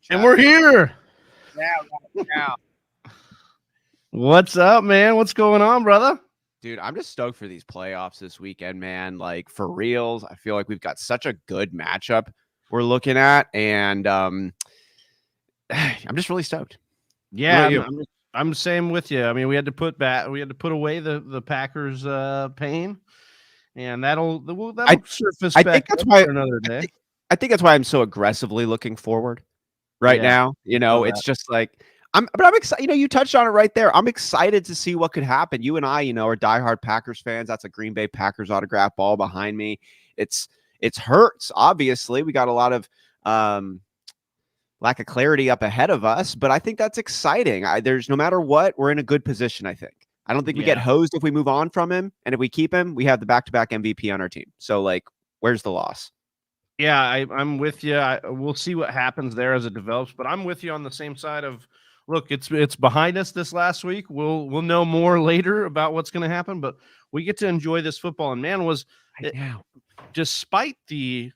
And we're here. Yeah. What's up, man? What's going on, brother? Dude, I'm just stoked for these playoffs this weekend, man. Like, for reals, I feel like we've got such a good matchup we're looking at, and I'm just really stoked. Yeah, I'm the same with you. I mean, we had to put away the Packers pain, and that'll surface I back think that's up why for another day. I think that's why I'm so aggressively looking forward right now. You know, it's just like I'm excited. You know, you touched on it right there. I'm excited to see what could happen. You and I, you know, are diehard Packers fans. That's a Green Bay Packers autograph ball behind me. It's hurts. Obviously, we got a lot of lack of clarity up ahead of us, but I think that's exciting. There's no matter what, we're in a good position. I don't think we get hosed if we move on from him, and if we keep him, we have the back-to-back MVP on our team. So, like, where's the loss? Yeah, I'm with you. We'll see what happens there as it develops, but I'm with you on the same side of, look, it's behind us this last week. We'll know more later about what's going to happen, but we get to enjoy this football. And man, despite the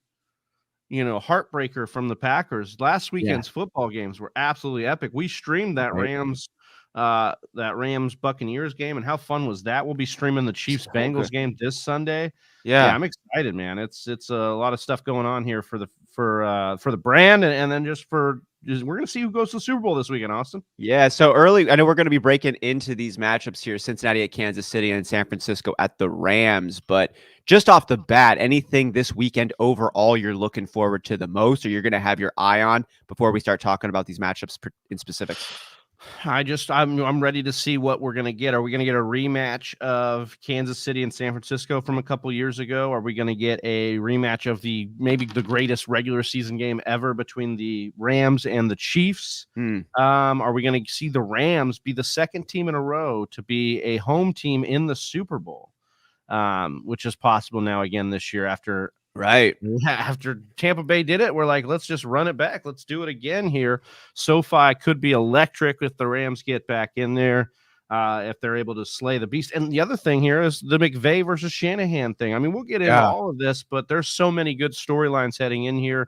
heartbreaker from the Packers, last weekend's football games were absolutely epic. We streamed that Rams Buccaneers game, and how fun was that? We'll be streaming the Chiefs Bengals game this Sunday. Yeah, I'm excited, man. It's a lot of stuff going on here for the brand, and then we're gonna see who goes to the Super Bowl this weekend, Austin. Yeah, so early, I know we're going to be breaking into these matchups here: Cincinnati at Kansas City and San Francisco at the Rams. But just off the bat, anything this weekend overall you're looking forward to the most, or you're going to have your eye on before we start talking about these matchups in specifics? I'm ready to see what we're going to get. Are we going to get a rematch of Kansas City and San Francisco from a couple years ago? Are we going to get a rematch of maybe the greatest regular season game ever between the Rams and the Chiefs? Are we going to see the Rams be the second team in a row to be a home team in the Super Bowl, which is possible now again this year after Tampa Bay did it? We're like, let's just run it back. Let's do it again here. SoFi could be electric if the Rams get back in there, if they're able to slay the beast. And the other thing here is the McVay versus Shanahan thing. I mean, we'll get into all of this, but there's so many good storylines heading in here.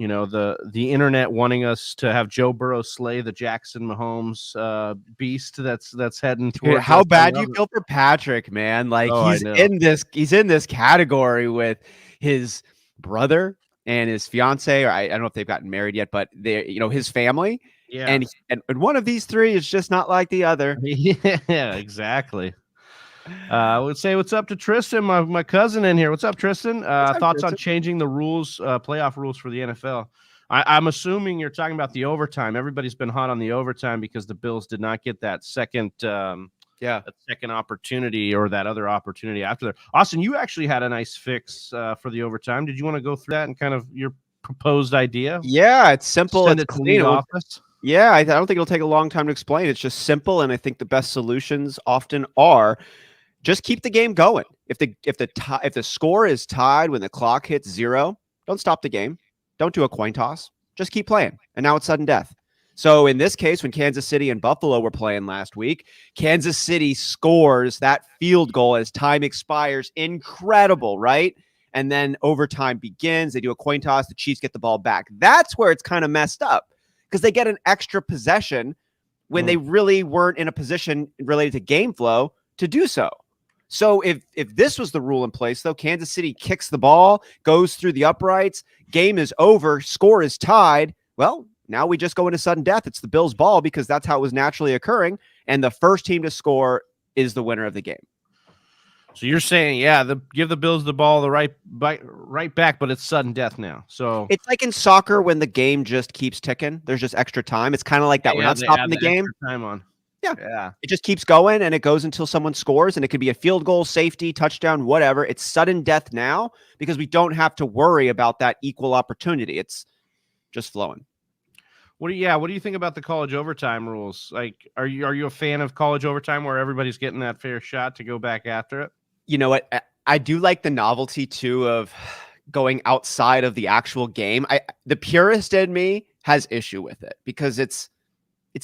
The internet wanting us to have Joe Burrow slay the Jackson Mahomes beast that's heading towards. How bad do you feel for Patrick, man? Like, he's in this category with his brother and his fiance, or I don't know if they've gotten married yet, but his family. Yeah. And one of these three is just not like the other. Yeah, exactly. I would say what's up to Tristan, my cousin in here. What's up, Tristan? Thoughts on changing the rules, playoff rules for the NFL? I'm assuming you're talking about the overtime. Everybody's been hot on the overtime because the Bills did not get that second opportunity, or that other opportunity after that. Austin, you actually had a nice fix for the overtime. Did you want to go through that and kind of your proposed idea? Yeah, it's simple. Send it to the office. Yeah, I don't think it'll take a long time to explain. It's just simple, and I think the best solutions often are just keep the game going. If the score is tied when the clock hits 0, don't stop the game. Don't do a coin toss. Just keep playing. And now it's sudden death. So in this case, when Kansas City and Buffalo were playing last week, Kansas City scores that field goal as time expires. Incredible, right? And then overtime begins. They do a coin toss. The Chiefs get the ball back. That's where it's kind of messed up, because they get an extra possession when they really weren't in a position related to game flow to do so. So if this was the rule in place, though, Kansas City kicks the ball, goes through the uprights, game is over, score is tied. Well, now we just go into sudden death. It's the Bills' ball because that's how it was naturally occurring. And the first team to score is the winner of the game. So you're saying, give the Bills the ball right back, but it's sudden death now. So it's like in soccer when the game just keeps ticking. There's just extra time. It's kind of like that. We're not stopping the game. Time on. Yeah. It just keeps going, and it goes until someone scores, and it could be a field goal, safety, touchdown, whatever. It's sudden death now because we don't have to worry about that equal opportunity. It's just flowing. What do you think about the college overtime rules? Like, are you a fan of college overtime where everybody's getting that fair shot to go back after it? You know what? I do like the novelty too of going outside of the actual game. The purist in me has issue with it because it's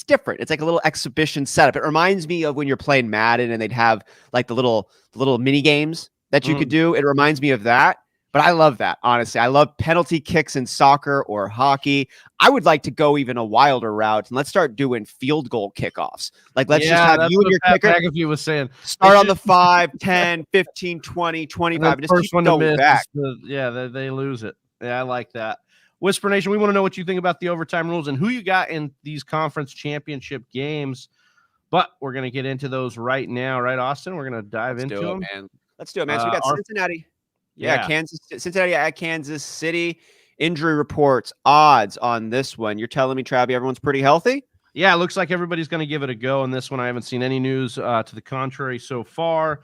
different. It's like a little exhibition setup. It reminds me of when you're playing Madden and they'd have like the little mini games that you could do. It reminds me of that. But I love that, honestly. I love penalty kicks in soccer or hockey. I would like to go even a wilder route, and let's start doing field goal kickoffs. Like, let's just have that's you and what your Pat kicker McAfee was saying. start on the 5, 10, 15, 20, 25, and just first keep one to going miss back. they lose it. Yeah, I like that. Whisper Nation, we want to know what you think about the overtime rules and who you got in these conference championship games. But we're going to get into those right now, right, Austin? We're going to dive into them. Man. Let's do it, man. So we got Cincinnati. Cincinnati at Kansas City. Injury reports, odds on this one. You're telling me, Travi, everyone's pretty healthy? Yeah, it looks like everybody's going to give it a go on this one. I haven't seen any news to the contrary so far,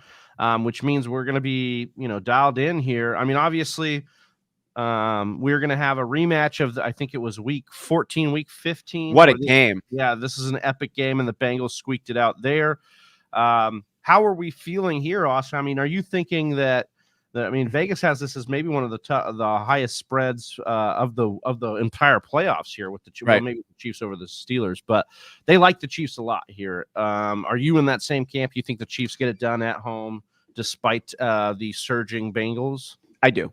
which means we're going to be, dialed in here. I mean, obviously, we're going to have a rematch of I think it was week 14, week 15. What a game. Yeah, this is an epic game, and the Bengals squeaked it out there. How are we feeling here, Austin? I mean, are you thinking that Vegas has this as maybe one of the highest spreads of the entire playoffs here with the Chiefs, well, maybe the Chiefs over the Steelers, but they like the Chiefs a lot here. Are you in that same camp? You think the Chiefs get it done at home despite the surging Bengals? I do.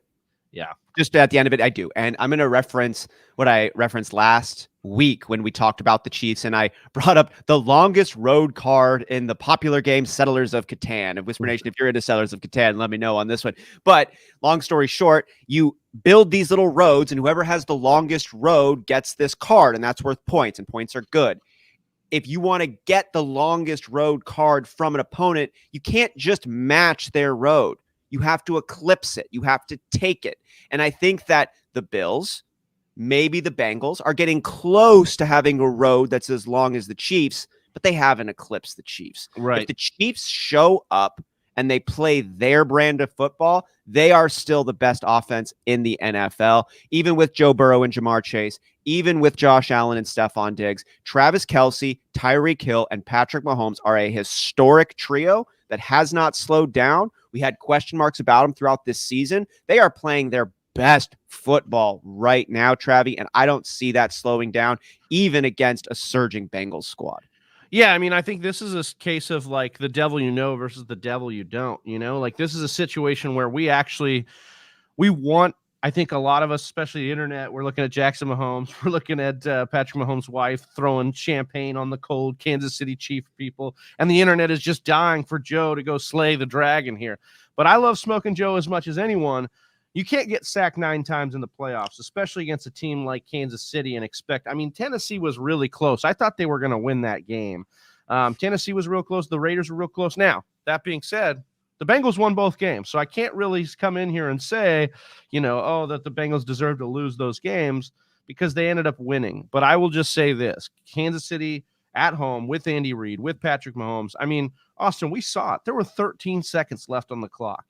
Yeah. Just at the end of it, I do. And I'm going to reference what I referenced last week when we talked about the Chiefs, and I brought up the longest road card in the popular game Settlers of Catan. And Whisper Nation, if you're into Settlers of Catan, let me know on this one. But long story short, you build these little roads, and whoever has the longest road gets this card, and that's worth points, and points are good. If you want to get the longest road card from an opponent, you can't just match their road. You have to eclipse it. You have to take it. And I think that the Bills, maybe the Bengals, are getting close to having a road that's as long as the Chiefs, but they haven't eclipsed the Chiefs. Right. If the Chiefs show up and they play their brand of football, they are still the best offense in the NFL, even with Joe Burrow and Jamar Chase, even with Josh Allen and Stephon Diggs. Travis Kelce, Tyreek Hill, and Patrick Mahomes are a historic trio that has not slowed down. We had question marks about them throughout this season. They are playing their best football right now, Travi, and I don't see that slowing down, even against a surging Bengals squad. Yeah, I mean, I think this is a case of like the devil you know versus the devil you don't, Like this is a situation where we want, I think a lot of us, especially the internet, we're looking at Jackson Mahomes. We're looking at Patrick Mahomes' wife throwing champagne on the cold Kansas City Chief people. And the internet is just dying for Joe to go slay the dragon here. But I love smoking Joe as much as anyone. You can't get sacked 9 times in the playoffs, especially against a team like Kansas City and Tennessee was really close. I thought they were going to win that game. Tennessee was real close. The Raiders were real close. Now, that being said, the Bengals won both games, so I can't really come in here and say, that the Bengals deserve to lose those games because they ended up winning. But I will just say this, Kansas City at home with Andy Reid, with Patrick Mahomes. I mean, Austin, we saw it. There were 13 seconds left on the clock.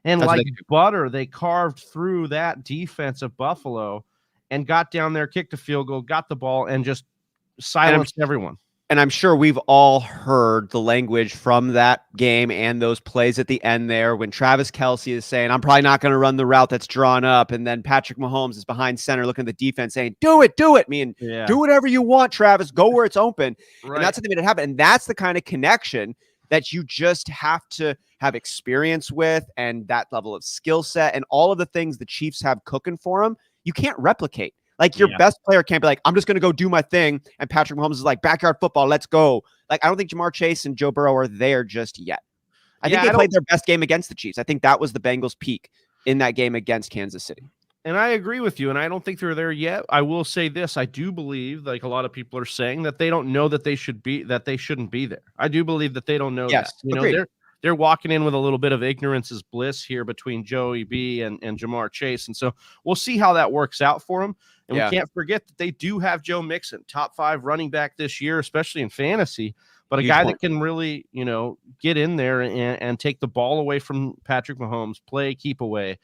And like butter, they carved through that defense of Buffalo and got down there, kicked a field goal, got the ball, and just silenced everyone. And I'm sure we've all heard the language from that game and those plays at the end there when Travis Kelce is saying, I'm probably not going to run the route that's drawn up. And then Patrick Mahomes is behind center looking at the defense saying, do it. Do whatever you want, Travis. Go where it's open. Right. And that's what made it happen. And that's the kind of connection that you just have to have experience with, and that level of skill set and all of the things the Chiefs have cooking for them, you can't replicate. Like your best player can't be like, I'm just going to go do my thing. And Patrick Mahomes is like, backyard football, let's go. Like, I don't think Jamar Chase and Joe Burrow are there just yet. I think they played their best game against the Chiefs. I think that was the Bengals' peak in that game against Kansas City. And I agree with you, and I don't think they're there yet. I will say this. I do believe, like a lot of people are saying, that they don't know that they shouldn't be there. I do believe that they don't know that. They're walking in with a little bit of ignorance is bliss here between Joey B and Jamar Chase. And so we'll see how that works out for them. And we can't forget that they do have Joe Mixon, top 5 running back this year, especially in fantasy, but a guy that can really, get in there and take the ball away from Patrick Mahomes, play, keep away,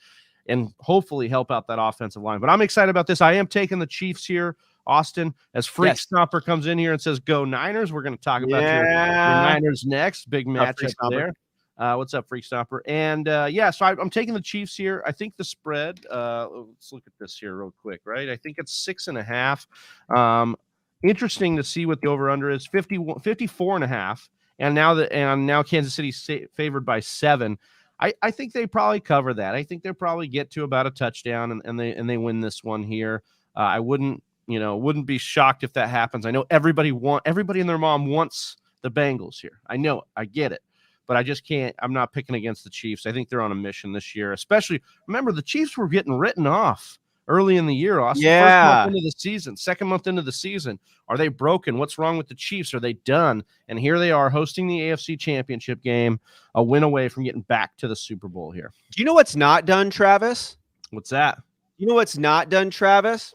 and hopefully help out that offensive line. But I'm excited about this. I am taking the Chiefs here, Austin, as Freak Stomper comes in here and says, go Niners. We're going to talk about your Niners next. Big matchup there. What's up, Freak Stomper? And so I'm taking the Chiefs here. I think the spread, let's look at this here real quick, right? I think it's 6.5. Interesting to see what the over-under is, 54.5. And now Kansas City's favored by 7. I think they probably cover that. I think they'll probably get to about a touchdown and they win this one here. I wouldn't be shocked if that happens. I know everybody and their mom wants the Bengals here. I know, I get it, but I just can't. I'm not picking against the Chiefs. I think they're on a mission this year. Especially, remember the Chiefs were getting written off early in the year, Austin. Yeah. First month into the season, second month into the season. Are they broken? What's wrong with the Chiefs? Are they done? And here they are hosting the AFC Championship game, a win away from getting back to the Super Bowl here. Do you know what's not done, Travis? What's that? You know what's not done, Travis?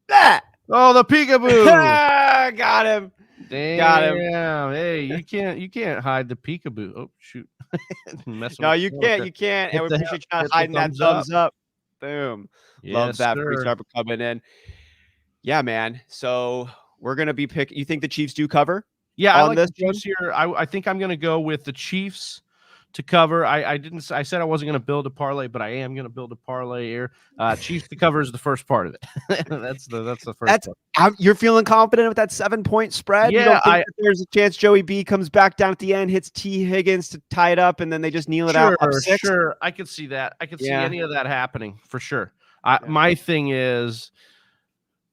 That. Oh, the peekaboo. Got him. Damn. Got him. Hey, you can't hide the peekaboo. Oh, shoot. No, you can't. You can't. And we appreciate you not hiding that thumbs up. Boom. Yes, love that sir. free start for coming in. Yeah, man. So we're gonna be picking. You think the Chiefs do cover? Yeah, I on like this the Chiefs here. I think I'm gonna go with the Chiefs to cover. I said I wasn't gonna build a parlay, but I am gonna build a parlay here. Chiefs to cover is the first part of it. that's the first part. You're feeling confident with that 7-point spread? Yeah, you don't think that there's a chance Joey B comes back down at the end, hits T. Higgins to tie it up, and then they just kneel it out up 6? Sure, I could see that. I could see any of that happening for sure. My thing is,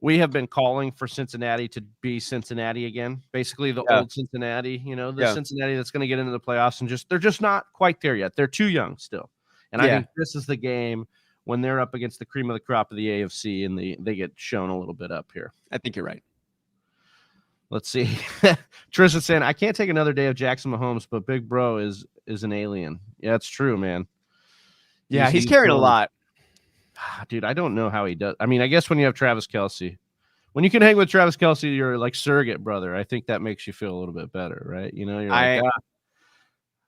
we have been calling for Cincinnati to be Cincinnati again, basically the old Cincinnati, the Cincinnati that's going to get into the playoffs, and they're just not quite there yet. They're too young still. And I think this is the game when they're up against the cream of the crop of the AFC and they get shown a little bit up here. I think you're right. Let's see. Tristan saying, I can't take another day of Jackson Mahomes, but Big Bro is an alien. Yeah, it's true, man. Yeah, he's carrying a lot. Dude, I don't know how he does. I mean, I guess when you have Travis Kelce, when you can hang with Travis Kelce, you're like surrogate brother. I think that makes you feel a little bit better, right? You're like,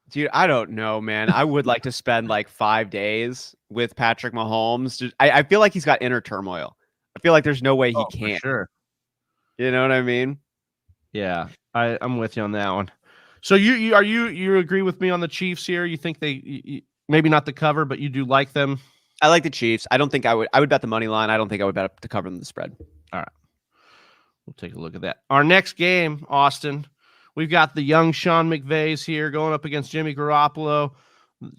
dude, I don't know, man. I would like to spend like 5 days with Patrick Mahomes. I feel like he's got inner turmoil. I feel like there's no way he can't. Sure. You know what I mean? Yeah, I'm with you on that one. So you agree with me on the Chiefs here? You think they maybe not the cover, but you do like them? I like the Chiefs. I don't think I would bet the money line. I don't think I would bet to cover them the spread. All right. We'll take a look at that. Our next game, Austin, we've got the young Sean McVays here going up against Jimmy Garoppolo,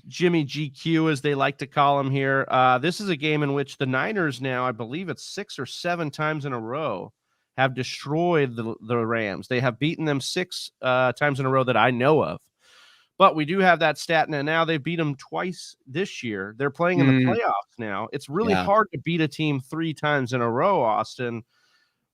Jimmy GQ, as they like to call him here. This is a game in which the Niners now, I believe it's 6 or 7 times in a row, have destroyed the Rams. They have beaten them 6 times in a row that I know of. But we do have that stat now. They've beat them twice this year. They're playing in the playoffs now. It's really hard to beat a team 3 times in a row, Austin.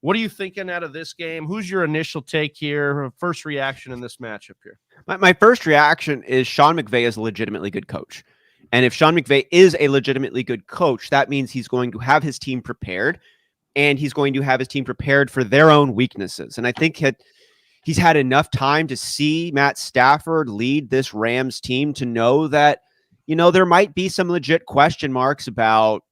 What are you thinking out of this game? Who's your initial take here? First reaction in this matchup here? My first reaction is Sean McVay is a legitimately good coach. And if Sean McVay is a legitimately good coach, that means he's going to have his team prepared, and he's going to have his team prepared for their own weaknesses. And I think he's had enough time to see Matt Stafford lead this Rams team to know that, there might be some legit question marks about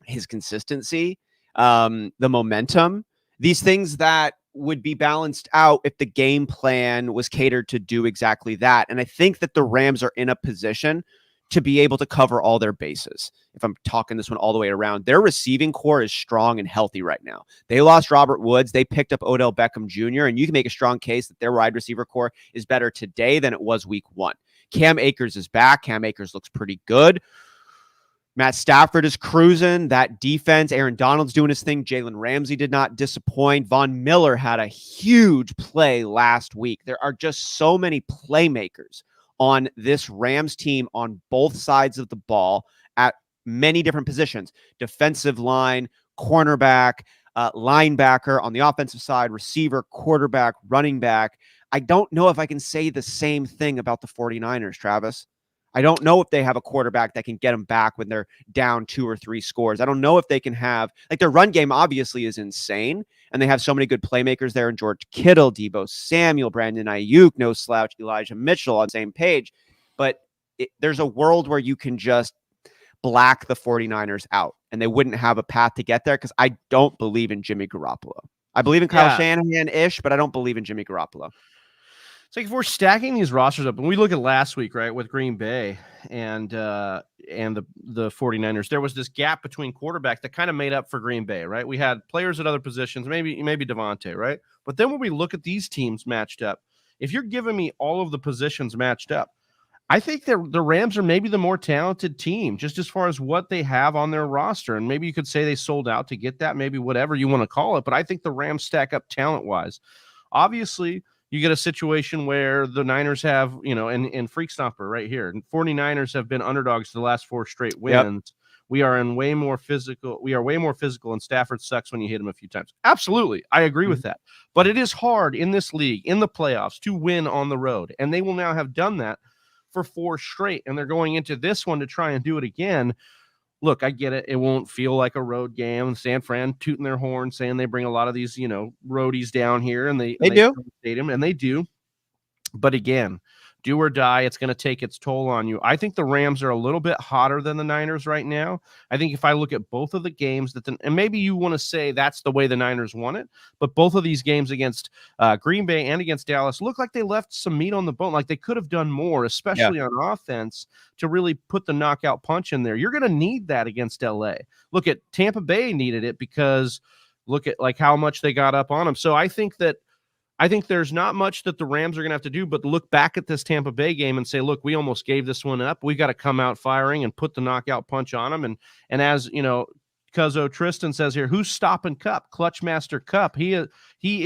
his consistency, the momentum, these things that would be balanced out if the game plan was catered to do exactly that. And I think that the Rams are in a position to be able to cover all their bases. If I'm talking this one all the way around, their receiving core is strong and healthy right now. They lost Robert Woods. They picked up Odell Beckham Jr., and you can make a strong case that their wide receiver core is better today than it was week 1. Cam Akers is back. Cam Akers looks pretty good. Matt Stafford is cruising. That defense, Aaron Donald's doing his thing. Jalen Ramsey did not disappoint. Von Miller had a huge play last week. There are just so many playmakers on this Rams team on both sides of the ball at many different positions. Defensive line, cornerback, linebacker on the offensive side, receiver, quarterback, running back. I don't know if I can say the same thing about the 49ers, Travis. I don't know if they have a quarterback that can get them back when they're down 2 or 3 scores. I don't know if they can have, their run game obviously is insane, and they have so many good playmakers there in George Kittle, Deebo Samuel, Brandon Ayuk, no slouch, Elijah Mitchell on the same page. But there's a world where you can just black the 49ers out, and they wouldn't have a path to get there because I don't believe in Jimmy Garoppolo. I believe in Kyle Shanahan-ish, but I don't believe in Jimmy Garoppolo. It's like if we're stacking these rosters up, and we look at last week, right, with Green Bay and the 49ers, there was this gap between quarterback that kind of made up for Green Bay, right? We had players at other positions, maybe Devontae, right? But then when we look at these teams matched up, if you're giving me all of the positions matched up, I think the Rams are maybe the more talented team, just as far as what they have on their roster. And maybe you could say they sold out to get that, maybe whatever you want to call it. But I think the Rams stack up talent-wise. Obviously, you get a situation where the Niners have, and Freak Stomper right here, and 49ers have been underdogs the last 4 straight wins. Yep. We are way more physical, and Stafford sucks when you hit him a few times. Absolutely. I agree with that. But it is hard in this league, in the playoffs, to win on the road. And they will now have done that for 4 straight, and they're going into this one to try and do it again. Look, I get it. It won't feel like a road game. San Fran tooting their horn, saying they bring a lot of these, roadies down here, and they do. Stadium, and they do. But again, do or die, it's going to take its toll on you. I think the Rams are a little bit hotter than the Niners right now. I think if I look at both of the games, and maybe you want to say that's the way the Niners won it, but both of these games against Green Bay and against Dallas look like they left some meat on the bone. Like they could have done more, especially on offense, to really put the knockout punch in there. You're going to need that against LA. Look at Tampa Bay needed it because look at like how much they got up on them. So I think there's not much that the Rams are going to have to do but look back at this Tampa Bay game and say, look, we almost gave this one up. We got to come out firing and put the knockout punch on them. And as, Cuzzo Tristan says here, who's stopping Kupp? Clutch Master Kupp. He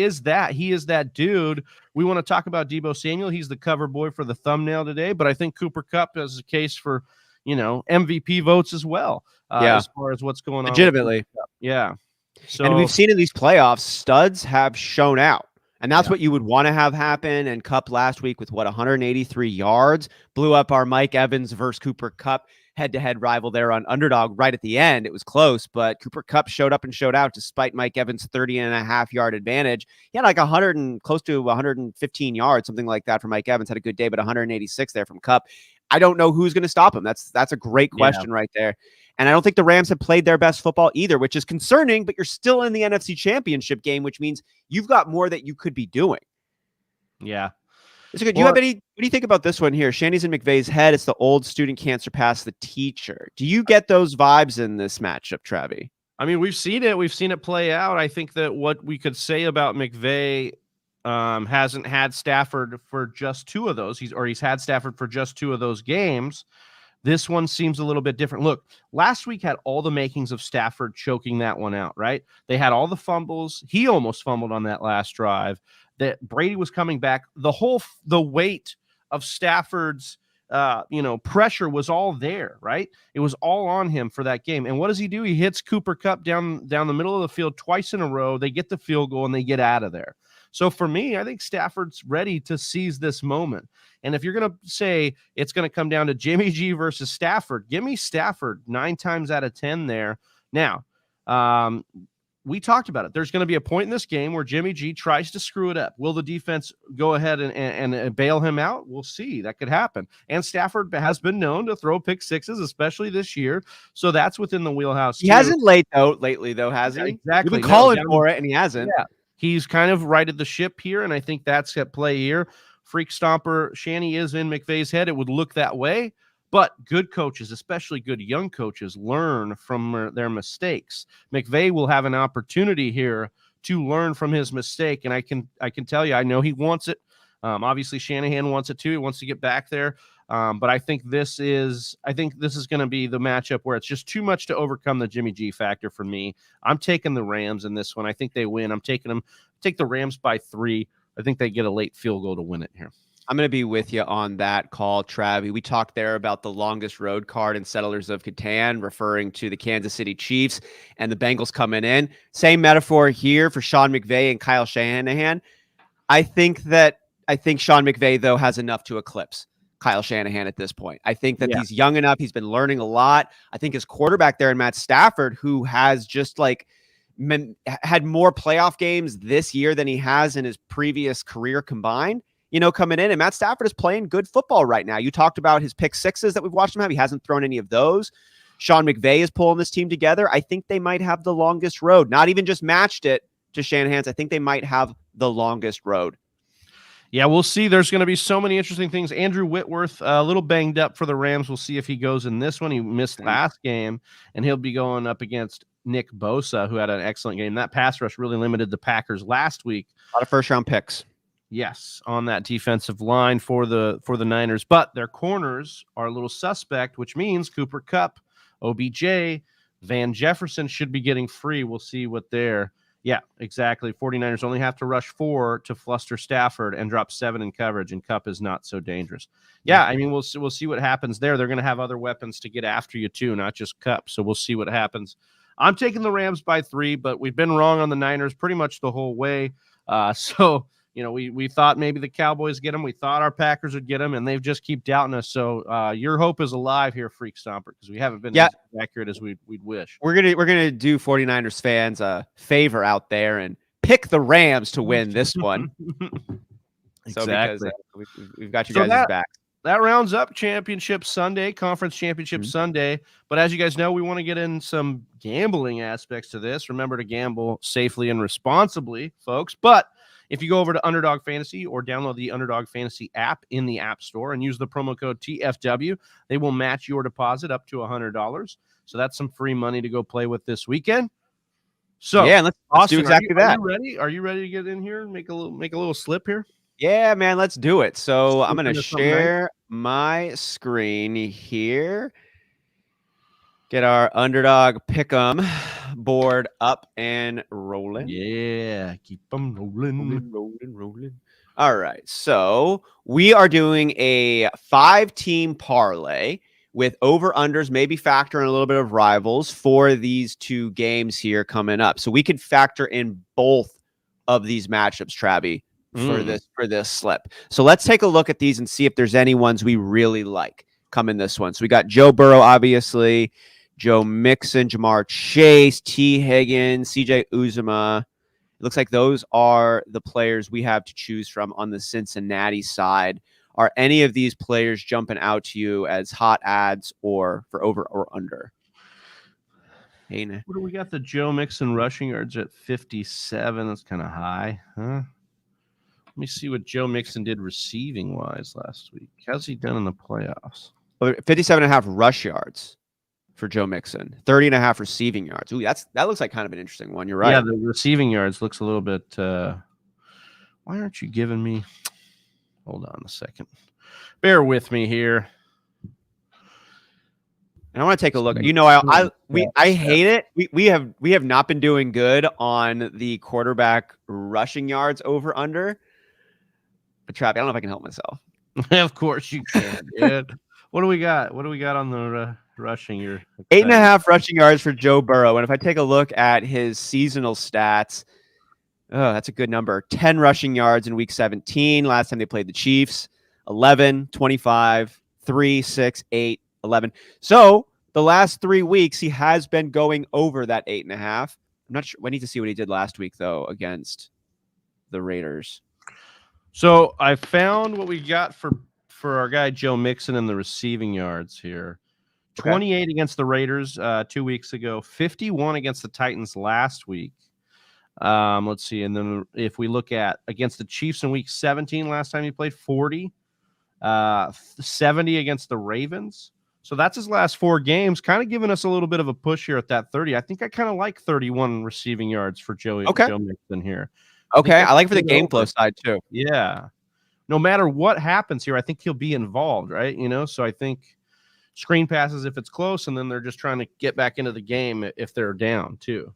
is that. He is that dude. We want to talk about Deebo Samuel. He's the cover boy for the thumbnail today, but I think Cooper Kupp has a case for, MVP votes as well. As far as what's going on. Legitimately. Yeah. So, and we've seen in these playoffs, studs have shown out. And that's what you would want to have happen. And Kupp last week with 183 yards, blew up our Mike Evans versus Cooper Kupp head-to-head rival there on Underdog right at the end. It was close, but Cooper Kupp showed up and showed out despite Mike Evans' 30.5-yard advantage. He had like close to 115 yards, something like that for Mike Evans. Had a good day, but 186 there from Kupp. I don't know who's going to stop him. That's a great question right there. And I don't think the Rams have played their best football either, which is concerning, but you're still in the NFC Championship game, which means you've got more that you could be doing. Yeah. It's good. What do you think about this one here? Shanny's in McVay's head. It's the old student can't surpass the teacher. Do you get those vibes in this matchup, Travi? I mean, we've seen it. We've seen it play out. I think that what we could say about McVay hasn't had Stafford for just 2 of those. He's had Stafford for just 2 of those games. This one seems a little bit different. Look, last week had all the makings of Stafford choking that one out, right? They had all the fumbles. He almost fumbled on that last drive. That Brady was coming back. The weight of Stafford's pressure was all there, right? It was all on him for that game. And what does he do? He hits Cooper Kupp down the middle of the field twice in a row. They get the field goal and they get out of there. So for me, I think Stafford's ready to seize this moment. And if you're going to say it's going to come down to Jimmy G versus Stafford, give me Stafford 9 times out of 10 there. Now, we talked about it. There's going to be a point in this game where Jimmy G tries to screw it up. Will the defense go ahead and bail him out? We'll see. That could happen. And Stafford has been known to throw pick sixes, especially this year. So that's within the wheelhouse. He hasn't lately, though, has he? Exactly. You've been calling for it, and he hasn't. Yeah. He's kind of righted the ship here, and I think that's at play here. Freak Stomper, Shanny is in McVay's head. It would look that way, but good coaches, especially good young coaches, learn from their mistakes. McVay will have an opportunity here to learn from his mistake, and I can tell you, I know he wants it. Obviously, Shanahan wants it too. He wants to get back there. But I think this is going to be the matchup where it's just too much to overcome the Jimmy G factor for me. I'm taking the Rams in this one. I think they win. Take the Rams by 3. I think they get a late field goal to win it here. I'm going to be with you on that call, Travi. We talked there about the longest road card in Settlers of Catan, referring to the Kansas City Chiefs and the Bengals coming in. Same metaphor here for Sean McVay and Kyle Shanahan. I think Sean McVay, though, has enough to eclipse Kyle Shanahan at this point. I think that he's young enough. He's been learning a lot. I think his quarterback there in Matt Stafford, who has just had more playoff games this year than he has in his previous career combined, coming in. And Matt Stafford is playing good football right now. You talked about his pick sixes that we've watched him have. He hasn't thrown any of those. Sean McVay is pulling this team together. I think they might have the longest road. Not even just matched it to Shanahan's. I think they might have the longest road. Yeah, we'll see. There's going to be so many interesting things. Andrew Whitworth, a little banged up for the Rams. We'll see if he goes in this one. He missed last game, and he'll be going up against Nick Bosa, who had an excellent game. That pass rush really limited the Packers last week. A lot of first-round picks. Yes, on that defensive line for the Niners, but their corners are a little suspect, which means Cooper Kupp, OBJ, Van Jefferson should be getting free. We'll see what they're. Yeah, exactly. 49ers only have to rush 4 to fluster Stafford and drop 7 in coverage, and Kupp is not so dangerous. Yeah, I mean, we'll see what happens there. They're going to have other weapons to get after you too, not just Kupp. So we'll see what happens. I'm taking the Rams by 3, but we've been wrong on the Niners pretty much the whole way. So we thought maybe the Cowboys get them. We thought our Packers would get them, and they've just keep doubting us. So your hope is alive here, Freak Stomper, because we haven't been as accurate as we'd wish. We're gonna do 49ers fans a favor out there and pick the Rams to win this one. Exactly. So because we've got you guys' back. That rounds up Championship Sunday, Conference Championship Sunday. But as you guys know, we want to get in some gambling aspects to this. Remember to gamble safely and responsibly, folks. But if you go over to Underdog Fantasy or download the Underdog Fantasy app in the App Store and use the promo code TFW, they will match your deposit up to $100. So that's some free money to go play with this weekend. So yeah, let's Austin, do exactly that. Are you ready to get in here and make a little slip here? Yeah, man, let's do it. So I'm going to share my screen here. Get our Underdog Pick'em board up and rolling. Yeah, keep them rolling. All right, so we are doing a 5-team parlay with over-unders, maybe factor in a little bit of rivals for these 2 games here coming up. So we could factor in both of these matchups, Travi, for this slip. So let's take a look at these and see if there's any ones we really like coming this one. So we got Joe Burrow, obviously, Joe Mixon, Jamar Chase, T. Higgins, CJ Uzomah. It looks like those are the players we have to choose from on the Cincinnati side. Are any of these players jumping out to you as hot ads or for over or under? Hey, what do we got? The Joe Mixon rushing yards at 57. That's kind of high, huh? Let me see what Joe Mixon did receiving wise last week. How's he done in the playoffs? 57.5 rush yards for Joe Mixon, 30.5 receiving yards. Ooh, that looks like kind of an interesting one. You're right. Yeah, the receiving yards looks a little bit. Why aren't you giving me? Hold on a second. Bear with me here. And I want to take a look. I hate it. We have not been doing good on the quarterback rushing yards over under. But Trappy, I don't know if I can help myself. Of course you can, dude. What do we got? What do we got on the rushing? 8.5 rushing yards for Joe Burrow. And if I take a look at his seasonal stats, oh, that's a good number. 10 rushing yards in week 17. Last time they played the Chiefs. 11, 25, 3, 6, 8, 11. So the last 3 weeks, he has been going over that 8.5. I'm not sure. We need to see what he did last week, though, against the Raiders. So I found what we got for our guy Joe Mixon in the receiving yards here. 28 against the Raiders 2 weeks ago, 51 against the Titans last week. Let's see. And then if we look at against the Chiefs in week 17, last time he played 40, 70 against the Ravens. So that's his last 4 games, kind of giving us a little bit of a push here at that 30. I think I kind of like 31 receiving yards for Joe Mixon here. Okay, I like for the game flow side too. Yeah. No matter what happens here, I think he'll be involved, right? So I think screen passes if it's close, and then they're just trying to get back into the game if they're down too.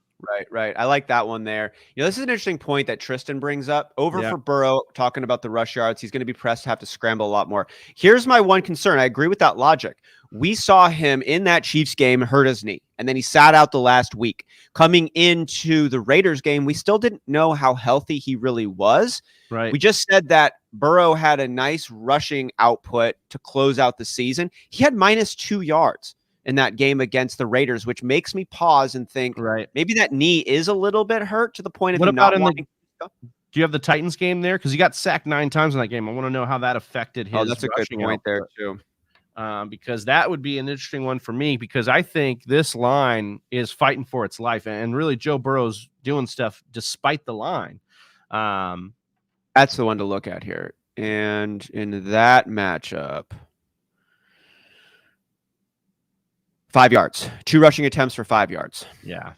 Right. I like that one there. This is an interesting point that Tristan brings up. For Burrow, talking about the rush yards, he's going to be pressed to have to scramble a lot more. Here's my one concern. I agree with that logic. We saw him in that Chiefs game hurt his knee, and then he sat out the last week. Coming into the Raiders game, we still didn't know how healthy he really was. Right. We just said that Burrow had a nice rushing output to close out the season. He had -2 yards in that game against the Raiders, which makes me pause and think, maybe that knee is a little bit hurt to the point of what about not wanting to go. Do you have the Titans game there? Because he got sacked 9 times in that game. I want to know how that affected his. Oh, that's a good point there too. Because that would be an interesting one for me, because I think this line is fighting for its life, and really Joe Burrow's doing stuff despite the line. That's the one to look at here. And in that matchup, 5 yards, 2 rushing attempts for 5 yards. Yeah.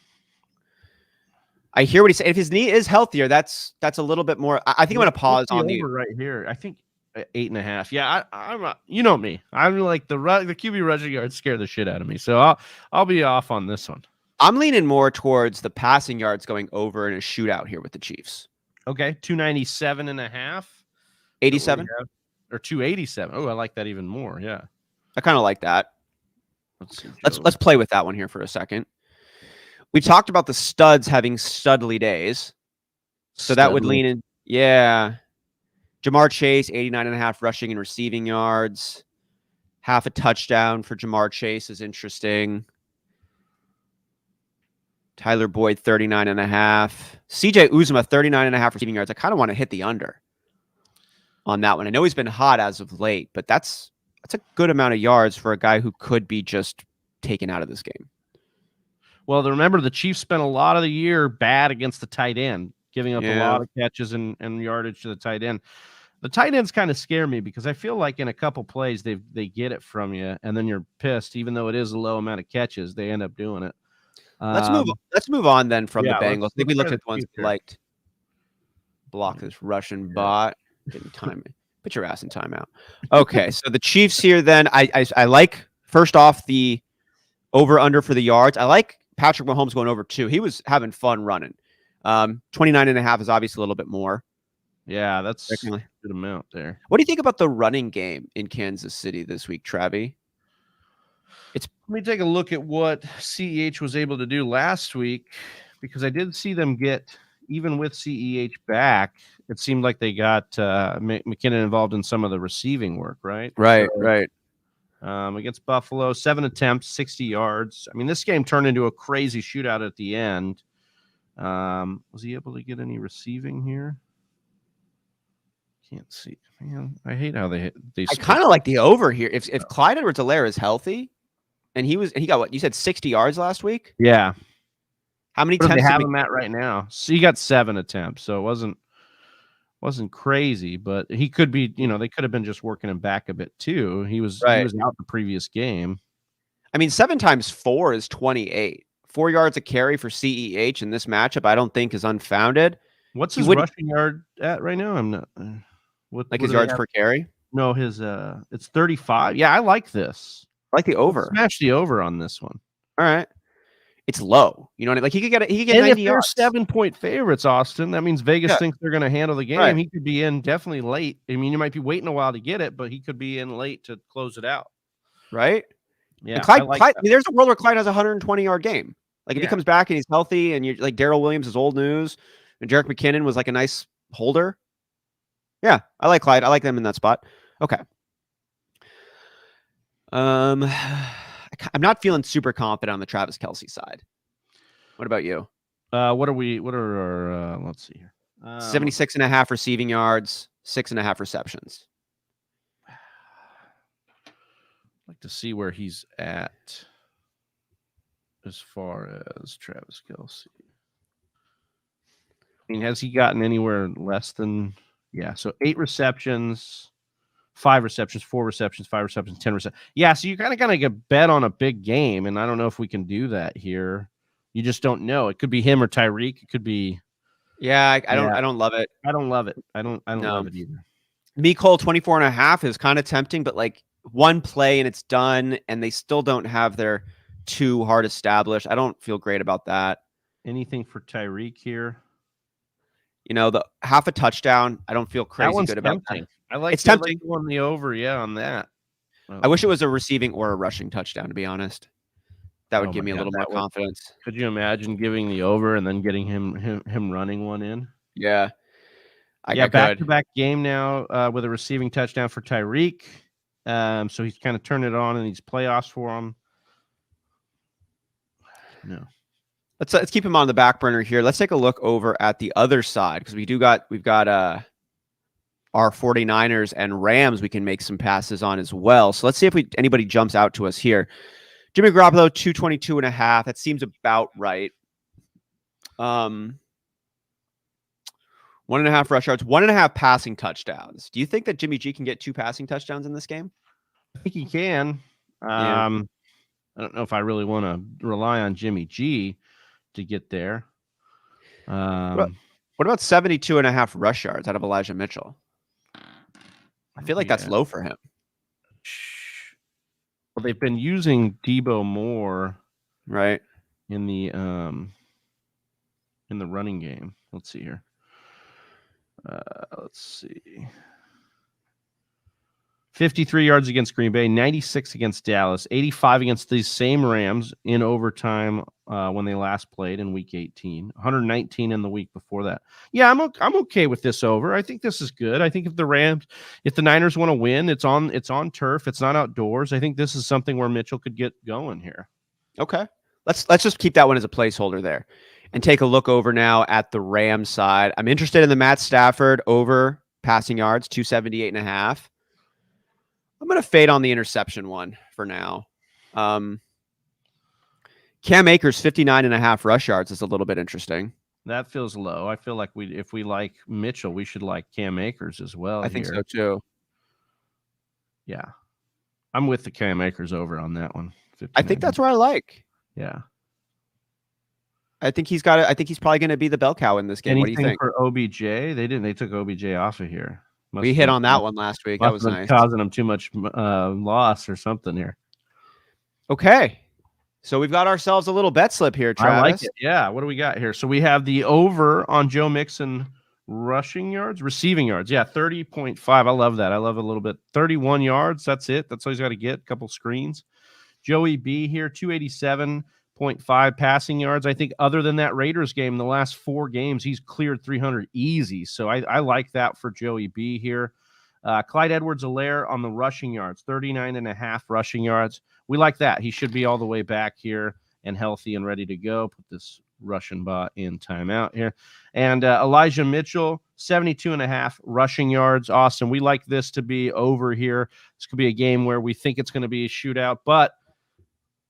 I hear what he's saying. If his knee is healthier, that's a little bit more. I think I'm going to pause on the over right here. I think 8.5. Yeah, I'm. You know me. I'm like the QB rushing yards scare the shit out of me. So I'll be off on this one. I'm leaning more towards the passing yards going over in a shootout here with the Chiefs. Okay, 297.5. 87 or 287. Oh, I like that even more. Yeah, I kind of like that. Let's see. Let's play with that one here for a second. We talked about the studs having studly days. So that would lean in. Yeah. Jamar Chase, 89.5 rushing and receiving yards. Half a touchdown for Jamar Chase is interesting. Tyler Boyd, 39.5. CJ Uzomah, 39.5 receiving yards. I kind of want to hit the under on that one. I know he's been hot as of late, but that's a good amount of yards for a guy who could be just taken out of this game. Well, remember, the Chiefs spent a lot of the year bad against the tight end, giving up a lot of catches and yardage to the tight end. The tight ends kind of scare me because I feel like in a couple plays they get it from you, and then you're pissed, even though it is a low amount of catches. They end up doing it. Let's move on then from the Bengals. I think we looked at the ones we liked. Block this Russian bot. Didn't time it. Put your ass in timeout. Okay, so the Chiefs here then. I like, first off, the over-under for the yards. I like Patrick Mahomes going over 2. He was having fun running. 29.5 is obviously a little bit more. Yeah, that's a good amount there. What do you think about the running game in Kansas City this week, Travi? Let me take a look at what CEH was able to do last week, because I did see them get, even with CEH back, it seemed like they got McKinnon involved in some of the receiving work, right? Right. Against Buffalo, 7 attempts, 60 yards. I mean, this game turned into a crazy shootout at the end. Was he able to get any receiving here? Can't see. Man, I hate how they I kind of like the over here. If Clyde Edwards-Helaire is healthy, and he got what you said, 60 yards last week. Yeah. How many attempts do they have him at right now? So he got 7 attempts, so it wasn't crazy, but he could be. They could have been just working him back a bit too. He was out the previous game. I mean, 7 times 4 is 28. 4 yards a carry for CEH in this matchup, I don't think is unfounded. What's his rushing yard at right now? I'm not. What his yards per carry? No, his it's 35. Yeah, I like this. I like the over. Let's smash the over on this one. All right. It's low. You know what I mean? Like he could get 90 yards. They're 7-point favorites, Austin. That means Vegas thinks they're going to handle the game. Right. He could be in definitely late. I mean, you might be waiting a while to get it, but he could be in late to close it out. Right? Yeah. Clyde, I mean, there's a world where Clyde has a 120-yard game. Like if he comes back and he's healthy, and you're like Darrell Williams is old news, and Jerick McKinnon was like a nice holder. Yeah, I like Clyde. I like them in that spot. Okay. I'm not feeling super confident on the Travis Kelce side. What about you? What are our let's see here. 76.5 receiving yards, 6.5 receptions. I'd like to see where he's at as far as Travis Kelce. I mean, has he gotten anywhere less than so 8 receptions, 5 receptions, 4 receptions, 5 receptions, 10 receptions. Yeah, so you kind of get bet on a big game, and I don't know if we can do that here. You just don't know. It could be him or Tyreek. It could be. Yeah, I don't love it. I don't love it. I don't love it either. Mecole 24.5 is kind of tempting, but like one play and it's done, and they still don't have their 2 hard established. I don't feel great about that. Anything for Tyreek here? The half a touchdown. I don't feel crazy good about that. I like. It's tempting. On the over, on that. I wish it was a receiving or a rushing touchdown. To be honest, that would give me a little more confidence. Could you imagine giving the over and then getting him running one in? Yeah. Back-to-back game now with a receiving touchdown for Tyreek. So he's kind of turned it on in these playoffs for him. No. Let's keep him on the back burner here. Let's take a look over at the other side, because we've got our 49ers and Rams we can make some passes on as well. So let's see if anybody jumps out to us here. Jimmy Garoppolo, 222.5. That seems about right. 1.5 rush yards, 1.5 passing touchdowns. Do you think that Jimmy G can get 2 passing touchdowns in this game? I think he can. I don't know if I really want to rely on Jimmy G to get there. Um, What about 72.5 rush yards out of Elijah Mitchell? I feel like that's low for him. Well, they've been using Debo more, right, in the running game. Let's see here. Let's see. 53 yards against Green Bay, 96 against Dallas, 85 against these same Rams in overtime when they last played in Week 18, 119 in the week before that. Yeah, I'm okay with this over. I think this is good. I think if the Niners want to win, it's on turf. It's not outdoors. I think this is something where Mitchell could get going here. Okay, let's just keep that one as a placeholder there, and take a look over now at the Rams side. I'm interested in the Matt Stafford over passing yards, 278.5. I'm going to fade on the interception one for now. Cam Akers, 59.5 rush yards is a little bit interesting. That feels low. I feel like if we like Mitchell, we should like Cam Akers as well. I think so too. Yeah. I'm with the Cam Akers over on that one. I think that's where I like. Yeah. I think he's probably going to be the bell cow in this game. What do you think? For OBJ? They took OBJ off of here. We hit on that one last week. That was nice. Causing them too much loss or something here. Okay. So we've got ourselves a little bet slip here, Travis. I like it. Yeah. What do we got here? So we have the over on Joe Mixon receiving yards. Yeah, 30.5. I love that. I love it a little bit. 31 yards. That's it. That's all he's got to get. A couple screens. Joey B here, 287.5 passing yards. I think other than that Raiders game, the last 4 games, he's cleared 300 easy. So I like that for Joey B here. Clyde Edwards-Helaire on the rushing yards, 39.5 rushing yards. We like that. He should be all the way back here and healthy and ready to go. Put this Russian bot in timeout here. And Elijah Mitchell, 72.5 rushing yards. Austin, we like this to be over here. This could be a game where we think it's going to be a shootout, but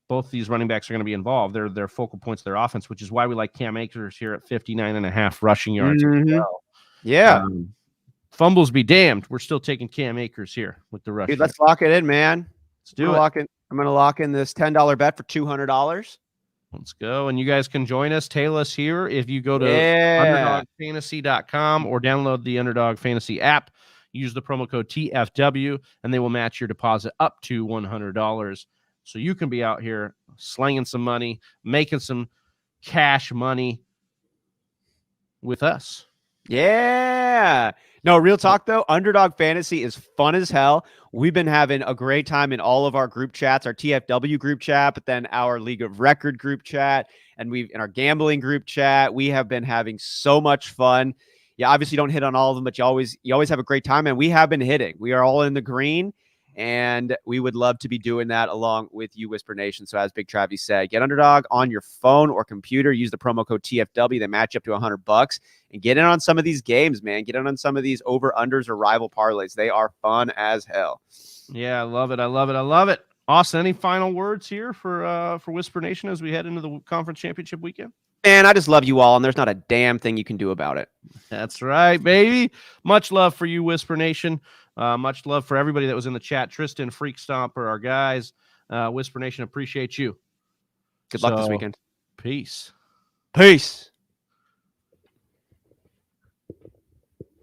both these running backs are going to be involved. They're focal points of their offense, which is why we like Cam Akers here at 59.5 rushing yards. Mm-hmm. Well. Yeah. Fumbles be damned. We're still taking Cam Akers here with the rush. Dude, let's lock it in, man. Let's do it. I'm going to lock in this $10 bet for $200. Let's go. And you guys can join us. Tail us here. If you go to underdogfantasy.com or download the Underdog Fantasy app, use the promo code TFW, and they will match your deposit up to $100. So you can be out here slanging some money, making some cash money with us. Yeah. No, real talk though. Underdog Fantasy is fun as hell. We've been having a great time in all of our group chats, our TFW group chat, but then our League of Record group chat, and in our gambling group chat, we have been having so much fun. You obviously don't hit on all of them, but you always have a great time, and we have been hitting. We are all in the green, and we would love to be doing that along with you, Whisper Nation. So as Big Travis said, get Underdog on your phone or computer. Use the promo code TFW. They match up to $100 and get in on some of these games, man. Get in on some of these over-unders or rival parlays. They are fun as hell. Yeah, I love it. I love it. I love it. Austin, any final words here for Whisper Nation as we head into the conference championship weekend? Man, I just love you all, and there's not a damn thing you can do about it. That's right, baby. Much love for you, Whisper Nation. Much love for everybody that was in the chat. Tristan, Freak Stomper, our guys. Whisper Nation, appreciate you. Good luck this weekend. Peace. Peace.